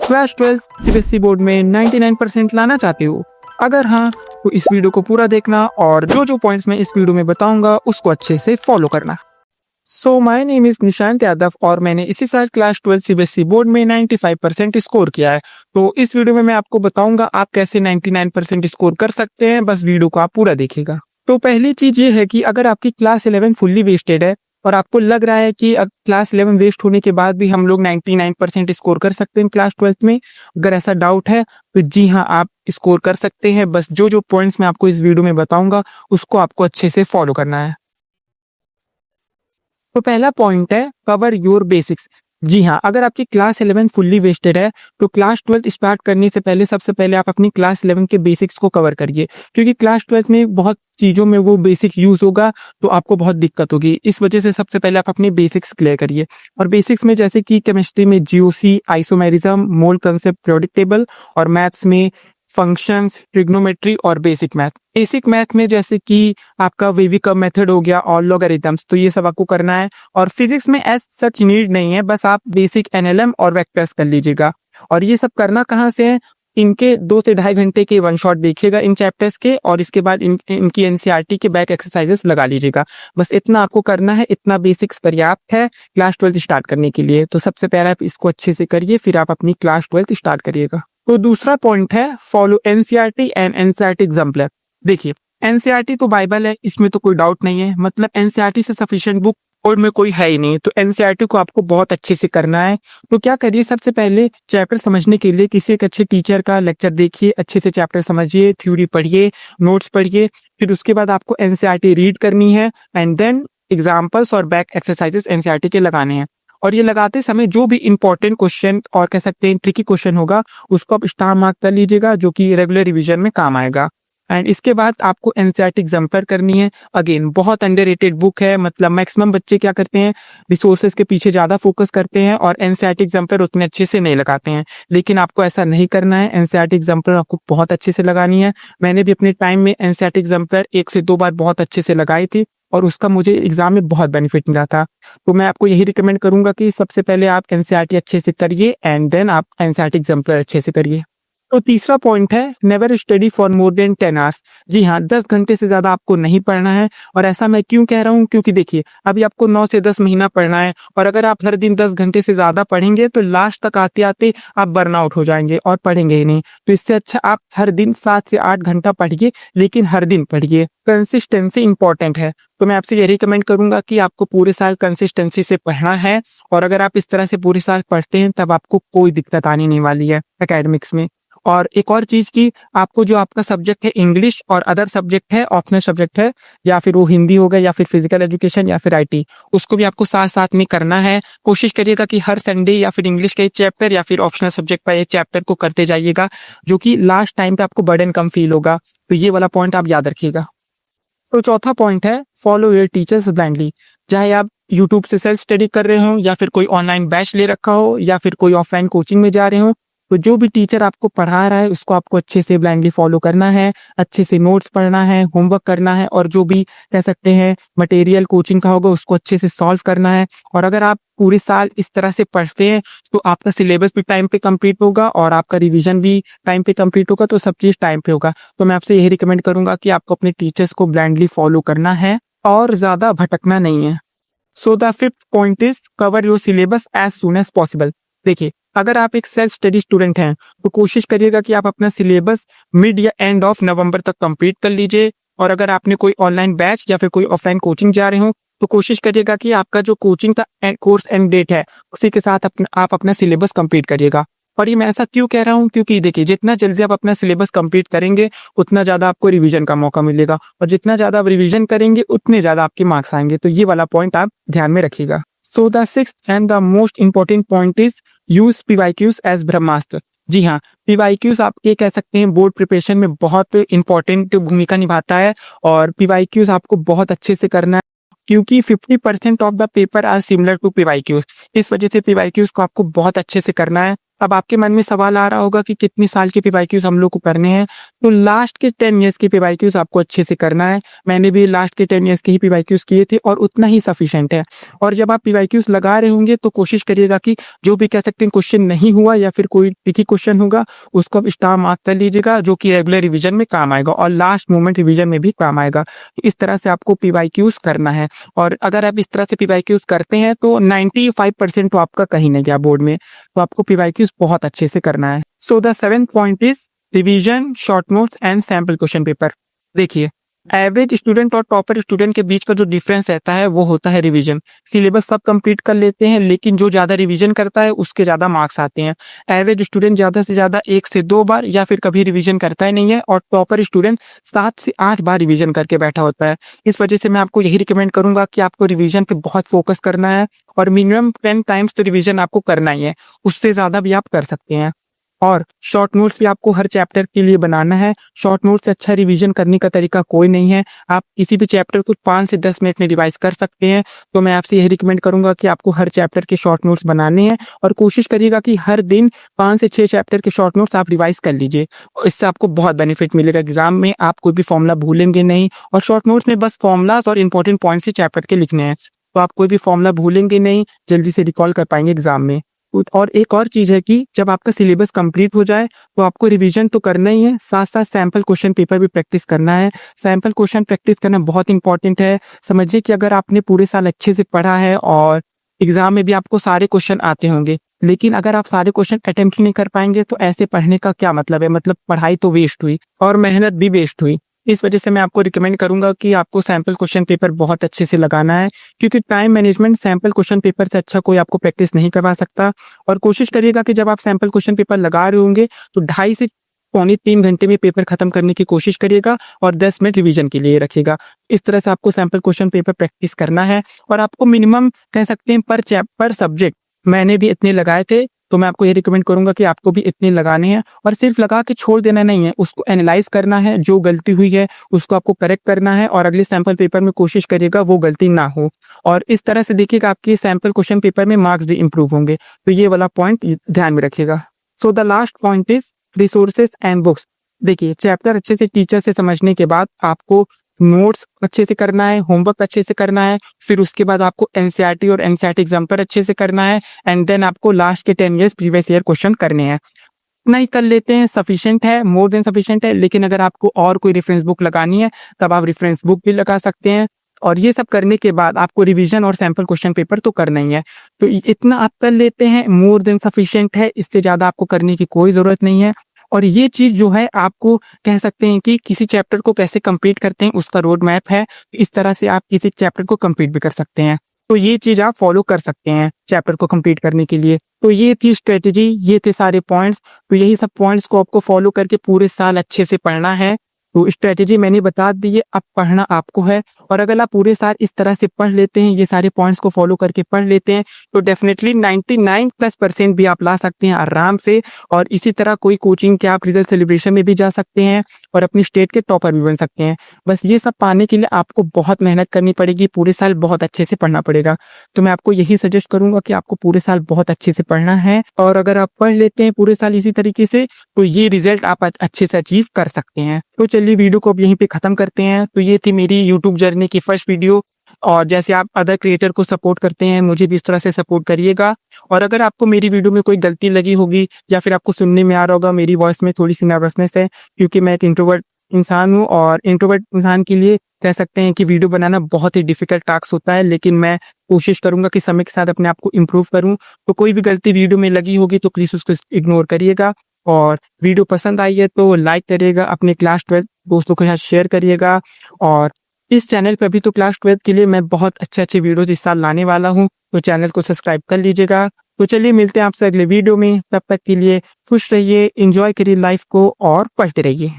Class 12 CBSE board में 99% लाना चाहते हो? अगर हाँ, तो इस वीडियो को पूरा देखना और जो जो पॉइंट्स मैं इस वीडियो में बताऊंगा उसको अच्छे से फॉलो करना। So my name is Nishant Yadav और मैंने इसी साल क्लास 12 सीबीएसई बोर्ड में 95% स्कोर किया है। तो इस वीडियो में मैं आपको बताऊंगा आप कैसे 99% स्कोर कर सकते हैं, बस वीडियो को आप पूरा देखिएगा। तो पहली चीज ये है कि अगर आपकी क्लास 11 फुल्ली वेस्टेड है और आपको लग रहा है कि क्लास 11 वेस्ट होने के बाद भी हम लोग 99% स्कोर कर सकते हैं क्लास 12 में, अगर ऐसा डाउट है तो जी हाँ, आप स्कोर कर सकते हैं। बस जो जो पॉइंट्स मैं आपको इस वीडियो में बताऊंगा उसको आपको अच्छे से फॉलो करना है। तो पहला पॉइंट है कवर योर बेसिक्स। जी हाँ, अगर आपकी क्लास 11 फुल्ली वेस्टेड है तो क्लास 12 स्टार्ट करने से पहले सबसे पहले आप अपनी क्लास 11 के बेसिक्स को कवर करिए, क्योंकि क्लास 12 में बहुत चीज़ों में वो बेसिक यूज होगा तो आपको बहुत दिक्कत होगी। इस वजह से सबसे पहले आप अपनी बेसिक्स क्लियर करिए। और बेसिक्स में जैसे कि केमिस्ट्री में जीओसी, आइसोमेरिज्म, मोल कंसेप्ट, पीरियोडिक टेबल, और मैथ्स में फंक्शंस, ट्रिग्नोमेट्री और बेसिक मैथ। बेसिक मैथ में जैसे कि आपका वेवी कर्व मेथड हो गया और लॉगरिथम्स, तो ये सब आपको करना है। और फिजिक्स में एज सच नीड नहीं है, बस आप बेसिक एनएलएम और वेक्टर्स कर लीजिएगा। और ये सब करना कहाँ से है? इनके 2 से ढाई घंटे के वन शॉट देखिएगा इन चैप्टर्स के, और इसके बाद इनकी एनसीईआरटी के बैक एक्सरसाइजेस लगा लीजिएगा। बस इतना आपको करना है, इतना बेसिक्स पर्याप्त है क्लास 12 स्टार्ट करने के लिए। तो सबसे पहले आप इसको अच्छे से करिए, फिर आप अपनी क्लास 12 स्टार्ट करिएगा। तो दूसरा पॉइंट है follow NCERT and NCERT exemplar. देखिए, एनसीईआरटी तो बाइबल है, इसमें तो कोई डाउट नहीं है। मतलब एनसीईआरटी से सफिशिएंट बुक और में कोई है ही नहीं, तो एनसीईआरटी को आपको बहुत अच्छे से करना है। तो क्या करिए, सबसे पहले चैप्टर समझने के लिए किसी एक अच्छे टीचर का लेक्चर देखिए, अच्छे से चैप्टर समझिए, थ्योरी पढ़िए, नोट्स पढ़िए। फिर उसके बाद आपको एनसीईआरटी रीड करनी है एंड देन एग्जाम्पल्स और बैक एक्सरसाइजेस एनसीईआरटी के लगाने हैं। और ये लगाते समय जो भी इंपॉर्टेंट क्वेश्चन और कह सकते हैं ट्रिकी क्वेश्चन होगा उसको आप स्टार मार्क कर लीजिएगा, जो कि रेगुलर रिवीजन में काम आएगा। एंड इसके बाद आपको एनसीईआरटी एग्जाम्पलर करनी है। अगेन बहुत अंडररेटेड बुक है, मतलब मैक्सिमम बच्चे क्या करते हैं, रिसोर्सेज के पीछे ज्यादा फोकस करते हैं और एनसीईआरटी एग्जाम्पलर उतने अच्छे से नहीं लगाते हैं। लेकिन आपको ऐसा नहीं करना है, एनसीईआरटी एग्जाम्पलर आपको बहुत अच्छे से लगानी है। मैंने भी अपने टाइम में एनसीईआरटी एग्जाम्पलर 1 से 2 बार बहुत अच्छे से लगाई थी और उसका मुझे एग्जाम में बहुत बेनिफिट मिला था। तो मैं आपको यही रिकमेंड करूंगा कि सबसे पहले आप एनसीईआरटी अच्छे से करिए एंड देन आप एनसीईआरटी एग्जाम्पलर अच्छे से करिए। तो तीसरा पॉइंट है never study for more than 10 hours. जी हाँ, 10 घंटे से ज्यादा आपको नहीं पढ़ना है। और ऐसा मैं क्यों कह रहा हूँ, क्योंकि देखिए अभी आपको 9 से 10 महीना पढ़ना है, और अगर आप हर दिन 10 घंटे से ज्यादा पढ़ेंगे तो लास्ट तक आते आते आप बर्नआउट हो जाएंगे और पढ़ेंगे ही नहीं। तो इससे अच्छा आप हर दिन 7 से 8 घंटा पढ़िए, लेकिन हर दिन पढ़िए। कंसिस्टेंसी इंपॉर्टेंट है, तो मैं आपसे ये रिकमेंड करूंगा कि आपको पूरे साल कंसिस्टेंसी से पढ़ना है। और अगर आप इस तरह से पूरे साल पढ़ते हैं तब आपको कोई दिक्कत आने नहीं वाली है एकेडमिक्स में। और एक और चीज की, आपको जो आपका सब्जेक्ट है इंग्लिश और अदर सब्जेक्ट है, ऑप्शनल सब्जेक्ट है, या फिर वो हिंदी हो गया या फिर फिजिकल एजुकेशन या फिर आईटी, उसको भी आपको साथ साथ में करना है। कोशिश करिएगा कि हर संडे या फिर इंग्लिश का एक चैप्टर या फिर ऑप्शनल सब्जेक्ट का एक चैप्टर को करते जाइएगा, जो कि लास्ट टाइम पे आपको बर्डन कम फील होगा। तो ये वाला पॉइंट आप याद रखिएगा। तो चौथा पॉइंट है फॉलो योर टीचर्स ब्लाइंडली। चाहे आप यूट्यूब से सेल्फ स्टडी कर रहे हो या फिर कोई ऑनलाइन बैच ले रखा हो या फिर कोई ऑफलाइन कोचिंग में जा रहे हो, तो जो भी टीचर आपको पढ़ा रहा है उसको आपको अच्छे से ब्लाइंडली फॉलो करना है, अच्छे से नोट्स पढ़ना है, होमवर्क करना है, और जो भी कह सकते हैं मटेरियल कोचिंग का होगा उसको अच्छे से सॉल्व करना है। और अगर आप पूरे साल इस तरह से पढ़ते हैं तो आपका सिलेबस भी टाइम पे कंप्लीट होगा और आपका रिवीजन भी टाइम पे कंप्लीट होगा, तो सब चीज टाइम पे होगा। तो मैं आपसे यही रिकमेंड करूंगा कि आपको अपने टीचर्स को ब्लाइंडली फॉलो करना है और ज्यादा भटकना नहीं है। So the fifth point is cover your syllabus as soon as possible. देखिए, अगर आप एक सेल्फ स्टडी स्टूडेंट हैं तो कोशिश करिएगा कि आप अपना सिलेबस मिड या एंड ऑफ नवंबर तक कंप्लीट कर लीजिए। और अगर आपने कोई ऑनलाइन बैच या फिर कोई ऑफलाइन कोचिंग जा रहे हो तो कोशिश करिएगा कि आपका जो कोचिंग का कोर्स एंड डेट है उसी के साथ आप अपना सिलेबस कंप्लीट करिएगा। और ये मैं ऐसा क्यों कह रहा हूँ, क्योंकि देखिए जितना जल्दी आप अपना सिलेबस कंप्लीट करेंगे उतना ज्यादा आपको रिवीजन का मौका मिलेगा, और जितना ज्यादा आप रिवीजन करेंगे उतने ज्यादा आपके मार्क्स आएंगे। तो ये वाला पॉइंट आप ध्यान में रखिएगा। So the sixth and the most important point is use PYQs as ब्रह्मास्त्र। जी हाँ, पीवाईक्यूज आप ये कह सकते हैं बोर्ड प्रिपरेशन में बहुत इंपॉर्टेंट भूमिका निभाता है, और पीवाईक्यूज आपको बहुत अच्छे से करना है, क्योंकि 50% of the paper are similar to PYQs. इस वजह से पीवाईक्यूज को आपको बहुत अच्छे से करना है। अब आपके मन में सवाल आ रहा होगा कि कितने साल के पीवाईक्यूज हम लोग को करने हैं। तो लास्ट के 10 ईयर्स के पीवाईक्यूज आपको अच्छे से करना है। मैंने भी लास्ट के 10 ईयर्स के ही पीवाईक्यूज किए थे और उतना ही सफिशिएंट है। और जब आप पीवाईक्यूज लगा रहे होंगे तो कोशिश करिएगा कि जो भी कह सकते हैं क्वेश्चन नहीं हुआ या फिर कोई ट्रिकी क्वेश्चन होगा उसको आप स्टार मार्क कर लीजिएगा, जो कि रेगुलर रिवीजन में काम आएगा और लास्ट मोमेंट रिवीजन में भी काम आएगा। इस तरह से आपको पीवाईक्यूज करना है और अगर आप इस तरह से पीवाईक्यूज करते हैं तो 95% तो आपका कहीं नहीं गया बोर्ड में। तो आपको पीवाईक्यूज बहुत अच्छे से करना है। So the 7th point is revision, short notes and sample question paper. देखिए, एवरेज स्टूडेंट और टॉपर स्टूडेंट के बीच का जो डिफरेंस रहता है वो होता है रिवीजन। सिलेबस सब कंप्लीट कर लेते हैं लेकिन जो ज्यादा रिवीजन करता है उसके ज्यादा मार्क्स आते हैं। एवरेज स्टूडेंट ज्यादा से ज्यादा 1 से 2 बार या फिर कभी रिवीजन करता ही नहीं है और टॉपर स्टूडेंट 7 से 8 बार रिवीजन करके बैठा होता है। इस वजह से मैं आपको यही रिकमेंड करूंगा कि आपको रिवीजन पे बहुत फोकस करना है और मिनिमम 10 टाइम्स तो रिवीजन आपको करना ही है, उससे ज्यादा भी आप कर सकते हैं। और शॉर्ट नोट्स भी आपको हर चैप्टर के लिए बनाना है। शॉर्ट नोट्स से अच्छा रिवीजन करने का तरीका कोई नहीं है। आप किसी भी चैप्टर को 5 से 10 मिनट में रिवाइज कर सकते हैं। तो मैं आपसे यही रिकमेंड करूंगा कि आपको हर चैप्टर के शॉर्ट नोट्स बनाने हैं और कोशिश करिएगा कि हर दिन 5 से 6 चैप्टर के शॉर्ट नोट्स आप रिवाइज कर लीजिए। इससे आपको बहुत बेनिफिट मिलेगा। एग्जाम में आप कोई भी फॉर्मूला भूलेंगे नहीं और शॉर्ट नोट्स में बस फॉर्मूलाज और इंपॉर्टेंट पॉइंट्स ही चैप्टर के लिखने हैं, तो आप कोई भी फॉर्मूला भूलेंगे नहीं, जल्दी से रिकॉल कर पाएंगे एग्जाम में। और एक और चीज है कि जब आपका सिलेबस कंप्लीट हो जाए तो आपको रिवीजन तो करना ही है, साथ साथ सैंपल क्वेश्चन पेपर भी प्रैक्टिस करना है। सैंपल क्वेश्चन प्रैक्टिस करना बहुत इंपॉर्टेंट है। समझिए कि अगर आपने पूरे साल अच्छे से पढ़ा है और एग्जाम में भी आपको सारे क्वेश्चन आते होंगे, लेकिन अगर आप सारे क्वेश्चन अटेम्प्ट नहीं कर पाएंगे तो ऐसे पढ़ने का क्या मतलब है। मतलब पढ़ाई तो वेस्ट हुई और मेहनत भी वेस्ट हुई। इस वजह से मैं आपको रिकमेंड करूंगा कि आपको सैंपल क्वेश्चन पेपर बहुत अच्छे से लगाना है, क्योंकि time management sample question paper से अच्छा कोई आपको प्रैक्टिस नहीं करवा सकता। और कोशिश करिएगा कि जब आप सैंपल क्वेश्चन पेपर लगा रहे होंगे तो 2.5 से पौने 3 घंटे में पेपर खत्म करने की कोशिश करिएगा और 10 मिनट रिवीजन के लिए रखिएगा। इस तरह से आपको सैंपल क्वेश्चन पेपर प्रैक्टिस करना है और आपको मिनिमम कह सकते हैं पर सब्जेक्ट मैंने भी इतने लगाए थे, तो मैं आपको ये रिकमेंड करूंगा कि आपको भी इतने लगाने हैं। और सिर्फ लगा के छोड़ देना नहीं है, उसको एनालाइज करना है, जो गलती हुई है उसको आपको करेक्ट करना है और अगले सैंपल पेपर में कोशिश करिएगा वो गलती ना हो। और इस तरह से देखिएगा आपके सैंपल क्वेश्चन पेपर में मार्क्स भी इंप्रूव होंगे। तो ये वाला पॉइंट ध्यान में रखिएगा। So the last point is resources and books. देखिए, चैप्टर अच्छे से टीचर से समझने के बाद आपको नोट्स अच्छे से करना है, होमवर्क अच्छे से करना है, फिर उसके बाद आपको एनसीईआरटी और एनसीईआरटी एग्जाम पर अच्छे से करना है एंड देन आपको लास्ट के 10 ईयर्स प्रीवियस ईयर क्वेश्चन करने हैं। नहीं कर लेते हैं, सफिशिएंट है, मोर देन सफिशिएंट है। लेकिन अगर आपको और कोई रेफरेंस बुक लगानी है तब आप रेफरेंस बुक भी लगा सकते हैं। और ये सब करने के बाद आपको रिवीजन और सैंपल क्वेश्चन पेपर तो करना ही है। तो इतना आप कर लेते हैं, मोर देन सफिशिएंट है। इससे ज्यादा आपको करने की कोई जरूरत नहीं है। और ये चीज जो है आपको कह सकते हैं कि किसी चैप्टर को कैसे कंप्लीट करते हैं उसका रोड मैप है। इस तरह से आप किसी चैप्टर को कंप्लीट भी कर सकते हैं। तो ये चीज आप फॉलो कर सकते हैं चैप्टर को कंप्लीट करने के लिए। तो ये थी स्ट्रेटेजी, ये थे सारे पॉइंट्स। तो यही सब पॉइंट्स को आपको फॉलो करके पूरे साल अच्छे से पढ़ना है। तो स्ट्रेटेजी मैंने बता दी है, अब पढ़ना आपको है। और अगर आप पूरे साल इस तरह से पढ़ लेते हैं, ये सारे पॉइंट्स को फॉलो करके पढ़ लेते हैं, तो डेफिनेटली 99+% भी आप ला सकते हैं आराम से। और इसी तरह कोई कोचिंग के आप रिजल्ट सेलिब्रेशन में भी जा सकते हैं और अपनी स्टेट के टॉपर भी बन सकते हैं। बस ये सब पाने के लिए आपको बहुत मेहनत करनी पड़ेगी, पूरे साल बहुत अच्छे से पढ़ना पड़ेगा। तो मैं आपको यही सजेस्ट करूंगा कि आपको पूरे साल बहुत अच्छे से पढ़ना है। और अगर आप पढ़ लेते हैं पूरे साल इसी तरीके से, तो ये रिजल्ट आप अच्छे से अचीव कर सकते हैं। तो चलिए वीडियो को अब यहीं पे खत्म करते हैं। तो ये थी मेरी यूट्यूब जर्नी की फर्स्ट वीडियो। और जैसे आप अदर क्रिएटर को सपोर्ट करते हैं, मुझे भी इस तरह से सपोर्ट करिएगा। और अगर आपको मेरी वीडियो में कोई गलती लगी होगी या फिर आपको सुनने में आ रहा होगा मेरी वॉइस में थोड़ी सी नर्वसनेस है, क्योंकि मैं एक इंट्रोवर्ट इंसान हूँ और इंट्रोवर्ट इंसान के लिए कह सकते हैं कि वीडियो बनाना बहुत ही डिफिकल्ट टास्क होता है। लेकिन मैं कोशिश करूंगा कि समय के साथ अपने आप को इम्प्रूव करूं। तो कोई भी गलती वीडियो में लगी होगी तो प्लीज उसको इग्नोर करिएगा। और वीडियो पसंद आई है तो लाइक करिएगा, अपने क्लास 12 दोस्तों के साथ शेयर करिएगा। और इस चैनल पर भी तो क्लास 12 के लिए मैं बहुत अच्छे वीडियोज इस साल लाने वाला हूँ, तो चैनल को सब्सक्राइब कर लीजिएगा। तो चलिए मिलते हैं आपसे अगले वीडियो में, तब तक के लिए खुश रहिए, एंजॉय करिए लाइफ को और पढ़ते रहिए।